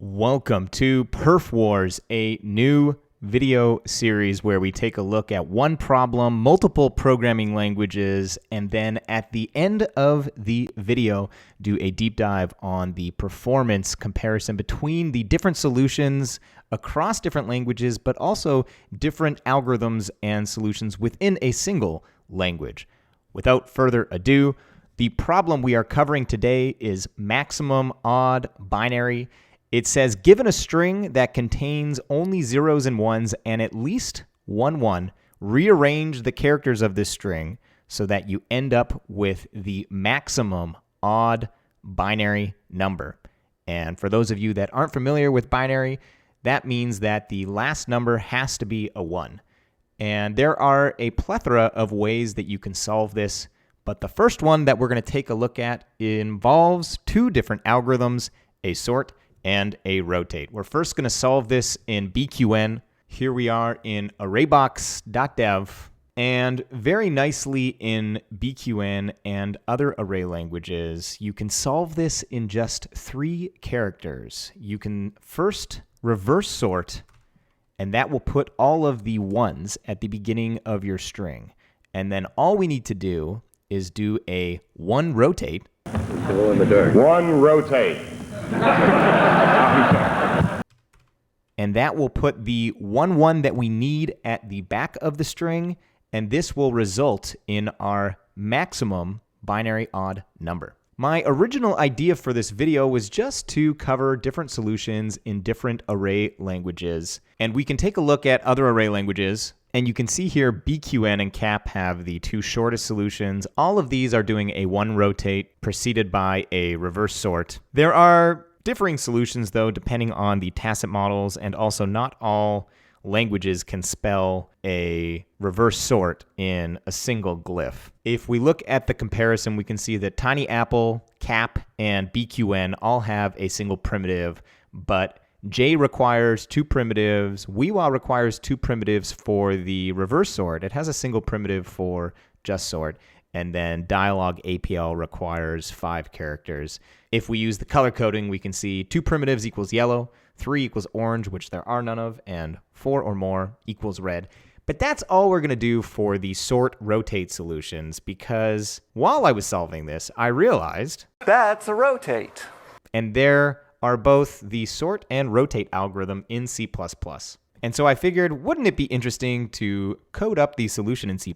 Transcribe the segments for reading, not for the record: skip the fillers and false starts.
Welcome to PERF Wars, a new video series where we take a look at one problem, multiple programming languages, and then at the end of the video, do a deep dive on the performance comparison between the different solutions across different languages, but also different algorithms and solutions within a single language. Without further ado, the problem we are covering today is maximum odd binary. It says, given a string that contains only zeros and ones and at least one one, rearrange the characters of this string so that you end up with the maximum odd binary number. And for those of you that aren't familiar with binary, that means that the last number has to be a 1. And there are a plethora of ways that you can solve this, but the first one that we're going to take a look at involves two different algorithms, a sort and a rotate. We're first going to solve this in BQN. Here we are in arraybox.dev, and very nicely in BQN and other array languages, you can solve this in just 3 characters. You can first reverse sort, and that will put all of the ones at the beginning of your string. And then all we need to do is do a one rotate. Glow in the dark. One rotate. And that will put the 1 1 that we need at the back of the string, and this will result in our maximum binary odd number. My original idea for this video was just to cover different solutions in different array languages. And we can take a look at other array languages, and you can see here BQN and CAP have the 2 shortest solutions. All of these are doing a one rotate preceded by a reverse sort. There are differing solutions though, depending on the tacit models, and also not all languages can spell a reverse sort in a single glyph. If we look at the comparison, we can see that TinyAPL, CAP, and BQN all have a single primitive, but J requires 2 primitives, Uiua requires 2 primitives for the reverse sort. It has a single primitive for just sort, and then 𝗟𝗛𝗡𝗥𝗦 requires 5 characters. If we use the color coding, we can see 2 primitives equals yellow, 3 equals orange, which there are none of, and 4 or more equals red. But that's all we're going to do for the sort rotate solutions, because while I was solving this, I realized that's a rotate. And there are both the sort and rotate algorithm in C++. And so I figured, wouldn't it be interesting to code up the solution in C++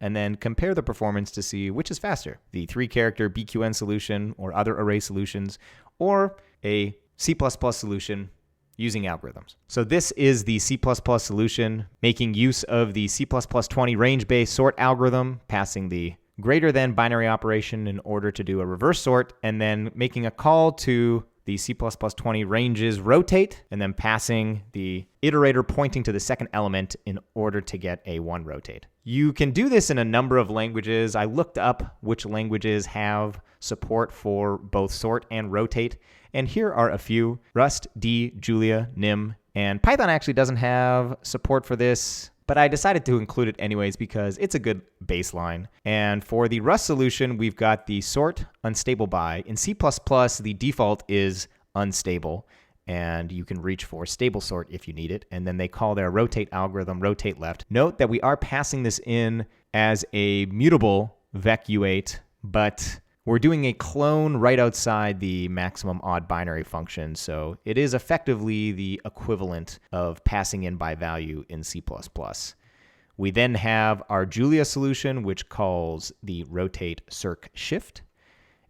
and then compare the performance to see which is faster, the 3-character BQN solution or other array solutions, or a C++ solution using algorithms. So this is the C++ solution, making use of the C++20 range-based sort algorithm, passing the greater than binary operation in order to do a reverse sort, and then making a call to the C++20 ranges rotate, and then passing the iterator pointing to the second element in order to get a one rotate. You can do this in a number of languages. I looked up which languages have support for both sort and rotate, and here are a few: Rust, D, Julia, Nym, and Python actually doesn't have support for this, but I decided to include it anyways because it's a good baseline. And for the Rust solution, we've got the sort unstable by. In C++, the default is unstable, and you can reach for stable sort if you need it. And then they call their rotate algorithm rotate left. Note that we are passing this in as a mutable 𝗦𝗢𝗖𝗓, but we're doing a clone right outside the maximum odd binary function, so it is effectively the equivalent of passing in by value in C++. We then have our Julia solution, which calls the rotate circ shift.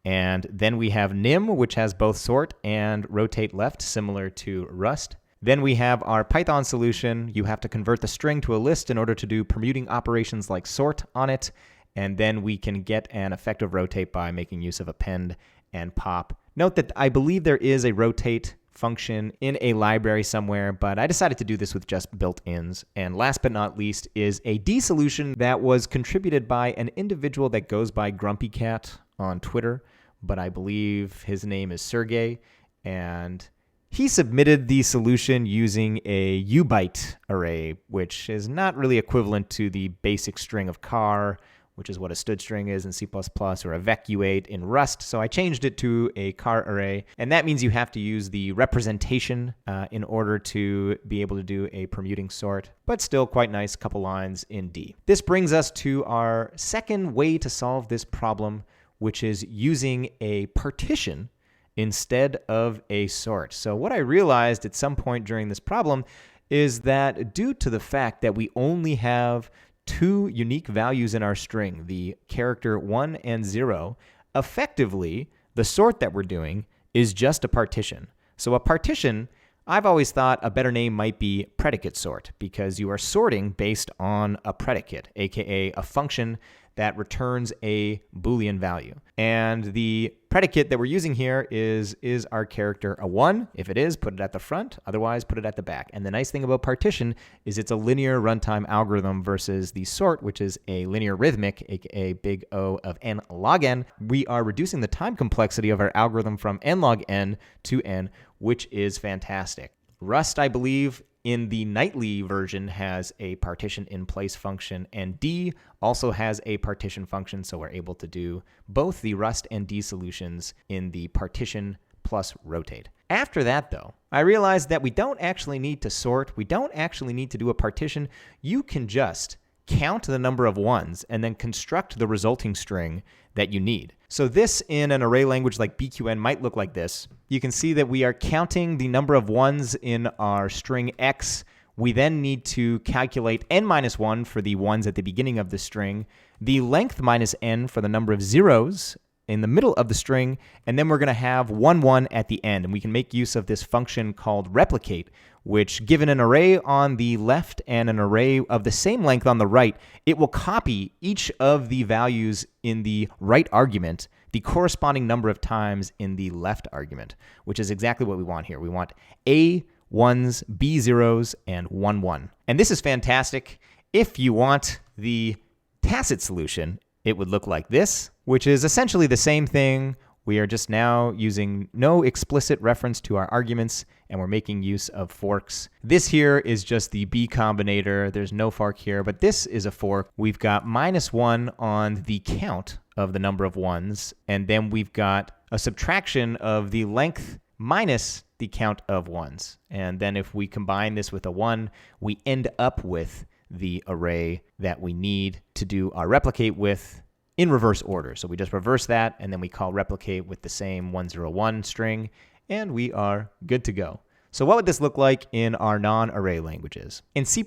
And then we have Nym, which has both sort and rotate left, similar to Rust. Then we have our Python solution. You have to convert the string to a list in order to do permuting operations like sort on it. And then we can get an effective rotate by making use of append and pop. Note that I believe there is a rotate function in a library somewhere, but I decided to do this with just built-ins. And last but not least is a D solution that was contributed by an individual that goes by GrumpyCat on Twitter, but I believe his name is Sergey, and he submitted the solution using a ubyte array, which is not really equivalent to the basic string of car which is what a stood string is in C++, or evacuate in Rust. So I changed it to a char array. And that means you have to use the representation in order to be able to do a permuting sort, but still quite nice, couple lines in D. This brings us to our second way to solve this problem, which is using a partition instead of a sort. So what I realized at some point during this problem is that due to the fact that we only have two unique values in our string, the character 1 and 0, effectively, the sort that we're doing is just a partition. So a partition, I've always thought a better name might be predicate sort, because you are sorting based on a predicate, aka a function that returns a Boolean value. And the predicate that we're using here is our character a 1? If it is, put it at the front. Otherwise, put it at the back. And the nice thing about partition is it's a linear runtime algorithm versus the sort, which is a linear arithmetic, aka big O of n log n. We are reducing the time complexity of our algorithm from n log n to n, which is fantastic. Rust, I believe, in the nightly version has a partition in place function, and D also has a partition function, so we're able to do both the Rust and D solutions in the partition plus rotate. After that, though, I realized that we don't actually need to sort. We don't actually need to do a partition. You can just count the number of ones and then construct the resulting string that you need. So this in an array language like BQN might look like this. You can see that we are counting the number of ones in our string X. We then need to calculate n minus 1 for the ones at the beginning of the string, the length minus n for the number of zeros in the middle of the string, and then we're going to have 1, 1 at the end. And we can make use of this function called replicate, which, given an array on the left and an array of the same length on the right, it will copy each of the values in the right argument the corresponding number of times in the left argument, which is exactly what we want here. We want A 1s, B 0s, and 1, 1. And this is fantastic. If you want the tacit solution, it would look like this, which is essentially the same thing. We are just now using no explicit reference to our arguments, and we're making use of forks. This here is just the B combinator. There's no fork here, but this is a fork. We've got -1 on the count of the number of ones, and then we've got a subtraction of the length minus the count of ones. And then if we combine this with a 1, we end up with the array that we need to do our replicate with in reverse order. So we just reverse that, and then we call replicate with the same 101 string, and we are good to go. So what would this look like in our non-array languages? In C++,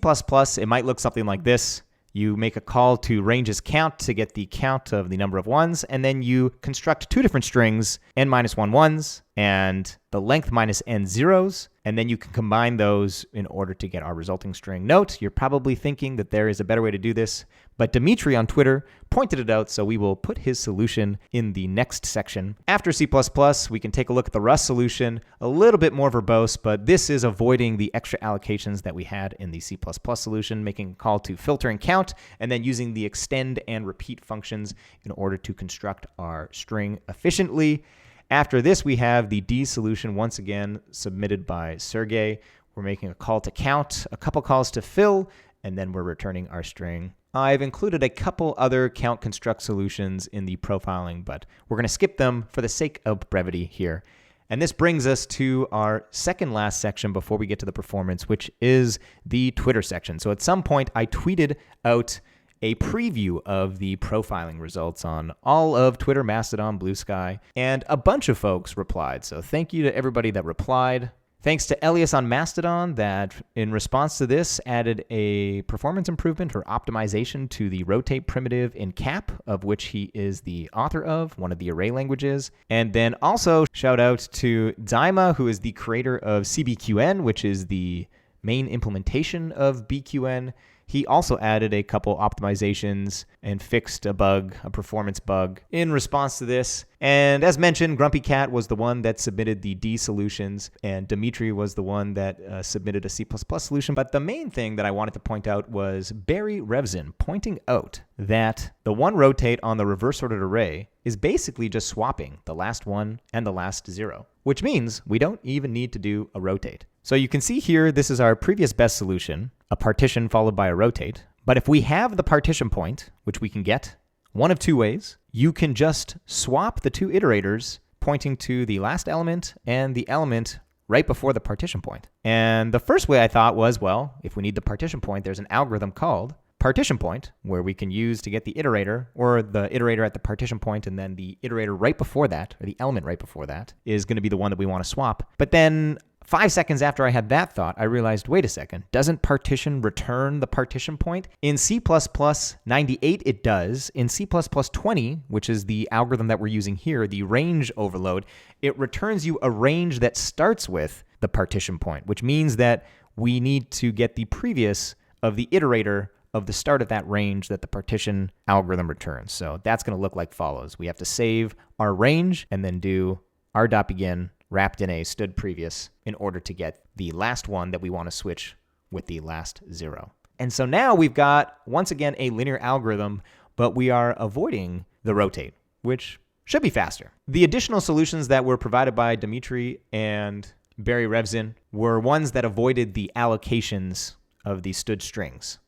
it might look something like this. You make a call to ranges count to get the count of the number of ones, and then you construct two different strings, n minus 1 ones and the length minus n zeros, and then you can combine those in order to get our resulting string. Note, you're probably thinking that there is a better way to do this, but 𝗦𝗢𝗏 on Twitter pointed it out, so we will put his solution in the next section. After C++, we can take a look at the Rust solution, a little bit more verbose, but this is avoiding the extra allocations that we had in the C++ solution, making a call to filter and count, and then using the extend and repeat functions in order to construct our string efficiently. After this, we have the D solution, once again submitted by Sergey. We're making a call to count, a couple calls to fill, and then we're returning our string. I've included a couple other count construct solutions in the profiling, but we're going to skip them for the sake of brevity here. And this brings us to our second last section before we get to the performance, which is the Twitter section. So at some point, I tweeted out a preview of the profiling results on all of Twitter, Mastodon, Blue Sky, and a bunch of folks replied. So thank you to everybody that replied. Thanks to Elias on Mastodon that, in response to this, added a performance improvement or optimization to the rotate primitive in cap, of which he is the author of, one of the array languages. And then also shout out to 𝗦𝗢𝗡𝗦, who is the creator of CBQN, which is the main implementation of BQN. He also added a couple optimizations and fixed a bug, a performance bug, in response to this. And as mentioned, Grumpy Cat was the one that submitted the D solutions, and Dimitri was the one that submitted a C++ solution. But the main thing that I wanted to point out was Barry Revzin pointing out that the one rotate on the reverse ordered array is basically just swapping the last one and the last 0, which means we don't even need to do a rotate. So you can see here, this is our previous best solution, a partition followed by a rotate. But if we have the partition point, which we can get one of two ways. You can just swap the two iterators pointing to the last element and the element right before the partition point. And the first way I thought was, well, if we need the partition point, there's an algorithm called partition point, where we can use to get the iterator, or the iterator at the partition point, and then the iterator right before that, or the element right before that, is going to be the one that we want to swap. But then 5 seconds after I had that thought, I realized, wait a second, doesn't partition return the partition point? In C++ 98, it does. In C++ 20, which is the algorithm that we're using here, the range overload, it returns you a range that starts with the partition point, which means that we need to get the previous of the iterator of the start of that range that the partition algorithm returns. So that's going to look like follows. We have to save our range and then do r.begin wrapped in a stood previous in order to get the last one that we want to switch with the last 0. And so now we've got, once again, a linear algorithm, but we are avoiding the rotate, which should be faster. The additional solutions that were provided by 𝗦𝗢𝗖𝗜𝗓𝗏 and 𝗟𝗟𝗏𝗏𝗧𝗜𝗔 were ones that avoided the allocations of the stood strings.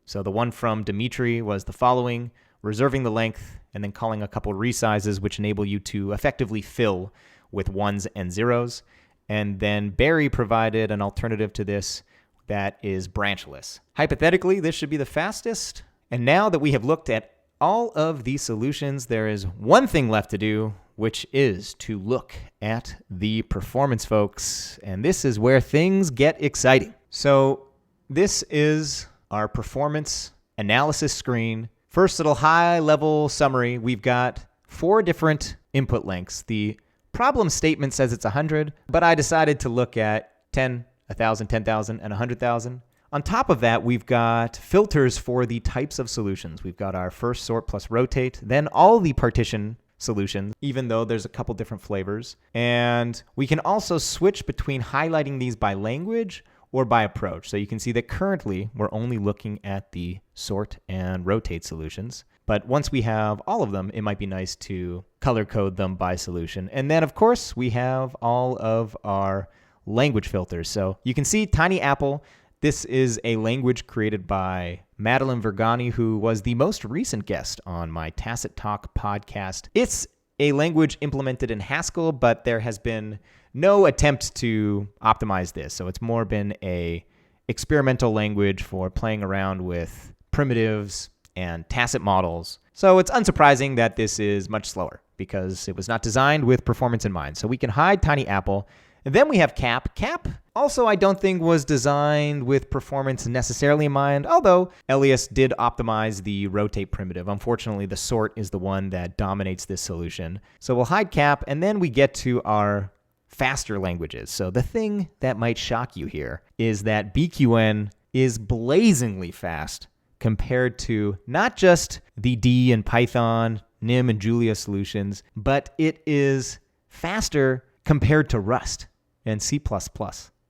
So the one from 𝗦𝗢𝗓𝗏 was the following: reserving the length and then calling a couple resizes, which enable you to effectively fill with ones and zeros. And then 𝗟𝗏𝗏𝗏 provided an alternative to this that is branchless. Hypothetically, this should be the fastest. And now that we have looked at all of these solutions, there is one thing left to do, which is to look at the performance, folks. And this is where things get exciting. So this is our performance analysis screen. First little high-level summary. We've got 4 different input lengths. The problem statement says it's 100, but I decided to look at 10, 1,000, 10,000, and 100,000. On top of that, we've got filters for the types of solutions. We've got our first sort plus rotate, then all the partition solutions, even though there's a couple different flavors. And we can also switch between highlighting these by language or by approach. So you can see that currently we're only looking at the sort and rotate solutions. But once we have all of them, it might be nice to color code them by solution. And then, of course, we have all of our language filters. So you can see TinyAPL. This is a language created by Madeline Vergani, who was the most recent guest on my Tacit Talk podcast. It's a language implemented in Haskell, but there has been no attempt to optimize this. So it's more been a experimental language for playing around with primitives and tacit models. So it's unsurprising that this is much slower because it was not designed with performance in mind. So we can hide TinyAPL. And then we have cap. Cap also I don't think was designed with performance necessarily in mind, although Elias did optimize the rotate primitive. Unfortunately, the sort is the one that dominates this solution. So we'll hide cap, and then we get to our faster languages. So the thing that might shock you here is that BQN is blazingly fast compared to not just the D and Python, Nym and Julia solutions, but it is faster compared to Rust and C++.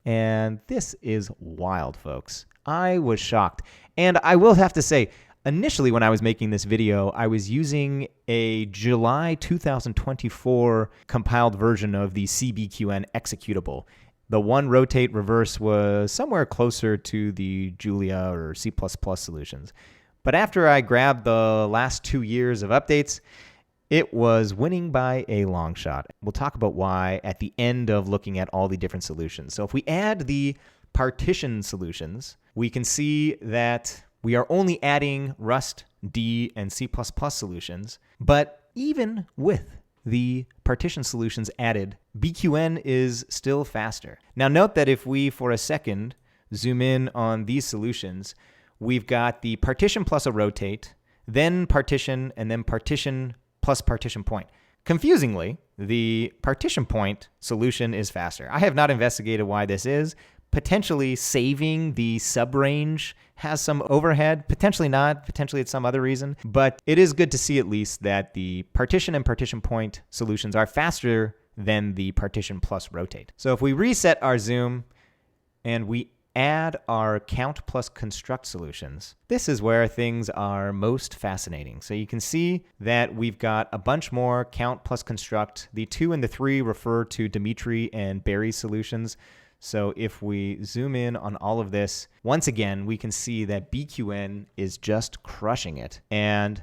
And this is wild, folks. I was shocked. And I will have to say, initially when I was making this video, I was using a July 2024 compiled version of the CBQN executable. The one rotate reverse was somewhere closer to the Julia or C++ solutions. But after I grabbed the last 2 years of updates, it was winning by a long shot. We'll talk about why at the end of looking at all the different solutions. So if we add the partition solutions, we can see that we are only adding Rust, D, and C++ solutions. But even with the partition solutions added, BQN is still faster. Now note that if we, for a second, zoom in on these solutions, we've got the partition plus a rotate, then partition, and then partition plus partition point. Confusingly, the partition point solution is faster. I have not investigated why this is. Potentially saving the subrange has some overhead. Potentially not. Potentially it's some other reason. But it is good to see at least that the partition and partition point solutions are faster than the partition plus rotate. So if we reset our zoom and we add our count plus construct solutions, this is where things are most fascinating. So you can see that we've got a bunch more count plus construct. The 2 and the 3 refer to 𝗦𝗢𝗏𝗏 and 𝗟𝗏𝗏𝗏 solutions. So if we zoom in on all of this, once again, we can see that BQN is just crushing it. And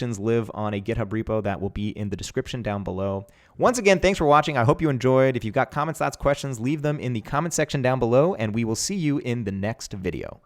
solutions live on a GitHub repo that will be in the description down below. Once again, thanks for watching. I hope you enjoyed. If you've got comments, thoughts, questions, leave them in the comment section down below, and we will see you in the next video.